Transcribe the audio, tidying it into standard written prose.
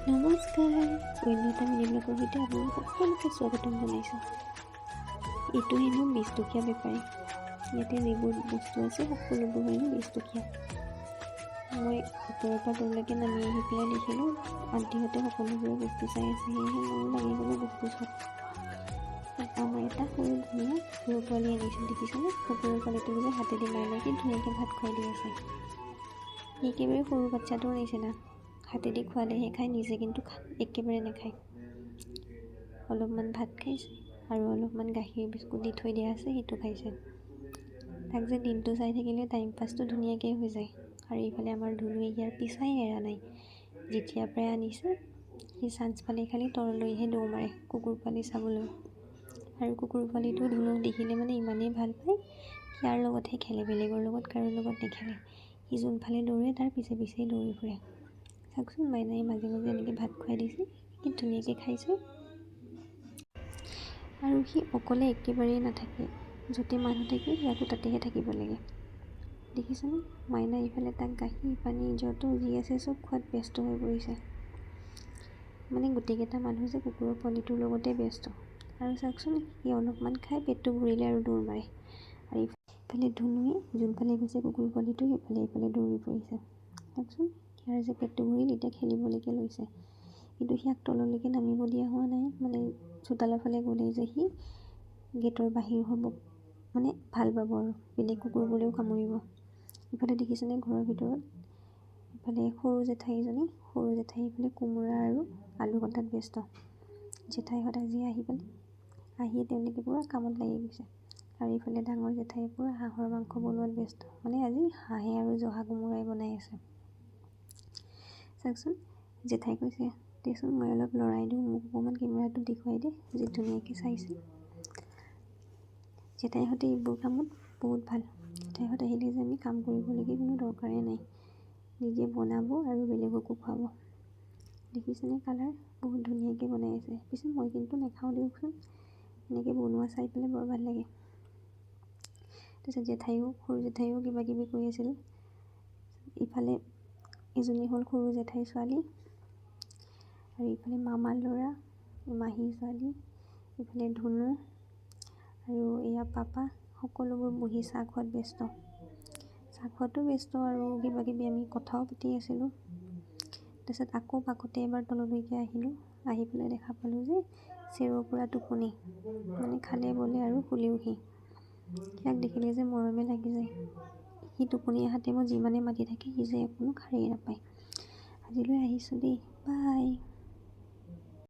নমস্কাৰ, অন্য এটা মিনিব্লগৰ সৈতে আপোনালোক সকলোকে স্বাগতম জনাইছোঁ। এইটো হেনো 20 টকীয়া বেপাৰী। ইয়াতে যিবোৰ বস্তু আছে সকলোবোৰ হেনো 20 টকীয়া। মই ওপৰৰ পৰা তললৈকে নামি আহি পেলাই দেখিলোঁ আণ্টিহঁতে সকলোবোৰে বস্তু চাই আছে, সেয়েহে ময়ো লাগি গ'লোঁ বস্তু চাব। আমাৰ এটা সৰু ধুনীয়া কুকুৰ পোৱালি আনিছোঁ, দেখিছেনে? কুকুৰৰ পোৱালিটোক যে হাতেদি মাৰি কি ধুনীয়াকৈ ভাত খুৱাই দি আছে। সি একেবাৰে সৰু বাচ্ছাটোৰ নিচিনা। হাতেদি খোৱালেহে খায়, নিজে কিন্তু একেবাৰে নাখায়। অলপমান ভাত খাইছে আৰু অলপমান গাখীৰ বিস্কুট দি থৈ দিয়া আছে, সেইটো খাইছে। তাক যে দিনটো চাই থাকিলে টাইম পাছটো ধুনীয়াকৈ হৈ যায়। আৰু এইফালে আমাৰ ধুনুৱে ইয়াৰ পিছাই এৰা নাই। যেতিয়াৰ পৰাই আনিছে সি চান্স পালে খালি তললৈহে দৌৰ মাৰে কুকুৰ পোৱালি চাবলৈ। আৰু কুকুৰ পোৱালিটো ধুনুক দেখিলে মানে ইমানেই ভাল পায়, ইয়াৰ লগতহে খেলে, বেলেগৰ লগত কাৰো লগত নেখেলে। সি যোনফালে দৌৰে তাৰ পিছে পিছেই দৌৰি ফুৰে। চাওকচোন, মাইনাই মাজে মাজে এনেকৈ ভাত খুৱাই দিছে, কি ধুনীয়াকৈ খাইছে। আৰু সি অকলে একেবাৰেই নাথাকে, য'তে মানুহ থাকে ইয়াকো তাতেহে থাকিব লাগে। দেখিছেনে? মাইনা ইফালে তাক গাখীৰ পানী য'ত যি আছে চব খোৱাত ব্যস্ত হৈ পৰিছে। মানে গোটেইকেইটা মানুহ যে কুকুৰৰ পোৱালিটোৰ লগতে ব্যস্ত। আৰু চাওকচোন, সি অলপমান খাই পেটটো ভৰিলে আৰু দৌৰ মাৰে। আৰু ইফালে ধুনুৱে যোনফালে গৈছে কুকুৰ পোৱালিটো ইফালে দৌৰি পৰিছে। চাওকচোন, ইয়াৰ যে পেটটো ভৰিল, এতিয়া খেলিবলৈকে লৈছে। কিন্তু সিয়াক তললৈকে নামিব দিয়া হোৱা নাই, মানে চোতালৰ ফালে গ'লেই যে সি গেটৰ বাহিৰ হ'ব, মানে ভাল পাব আৰু বেলেগ কুকুৰবোৰেও কামুৰিব। ইফালে দেখিছেনে ঘৰৰ ভিতৰত ইফালে সৰু জেঠাই ইফালে কোমোৰা আৰু আলু কটাত ব্যস্ত। জেঠাইহঁত আজি আহিয়ে তেওঁলোকে পূৰা কামত লাগি গৈছে। আৰু ইফালে ডাঙৰ জেঠাই পূৰা হাঁহৰ মাংস বনোৱাত ব্যস্ত, মানে আজি হাঁহে আৰু জহা কোমোৰাই বনাই আছে। চাওকচোন, জেঠাই কৈছে দেচোন মই অলপ লৰাই দিওঁ, মোক অকণমান কেমেৰাটো দেখুৱাই দে, যি ধুনীয়াকৈ চাইছে। জেঠাইহঁতে এইবোৰ কামত বহুত ভাল। জেঠাইহঁত আহিলে যে আমি কাম কৰিবলৈকে কোনো দৰকাৰেই নাই, নিজে বনাব আৰু বেলেগকো খুৱাব। দেখিছেনে কালাৰ বহুত ধুনীয়াকৈ বনাই আছে। পিছে মই কিন্তু নাখাওঁ দিয়কচোন, এনেকৈ বনোৱা চাই পেলাই বৰ ভাল লাগে। তাৰপিছত সৰু জেঠাইও কিবা কিবি কৰি আছিল। ইফালে এজনী হ'ল সৰু জেঠাইৰ ছোৱালী, আৰু ইফালে মামাৰ ল'ৰা, মাহীৰ ছোৱালী, ইফালে ধুনু আৰু এয়া পাপা, সকলোবোৰ বহি চাহ খোৱাত ব্যস্ত। চাহ খোৱাতো ব্যস্ত আৰু কিবা কিবি আমি কথাও পাতি আছিলোঁ। তাৰপিছত আকৌ পাকতে এবাৰ তললৈকে আহিলোঁ, আহি পেলাই দেখা পালোঁ যে চেৰৰ পৰা টোপনি, মানে খালে বলে আৰু শুলেও সি। ইয়াক দেখিলে যে মৰমে লাগি যায়। সি টোপনি অহাতে মই যিমানে মাতি থাকে সি যে অকণো সাৰেই নাপায়। আজিলৈ আহিছোঁ দেই, বাই।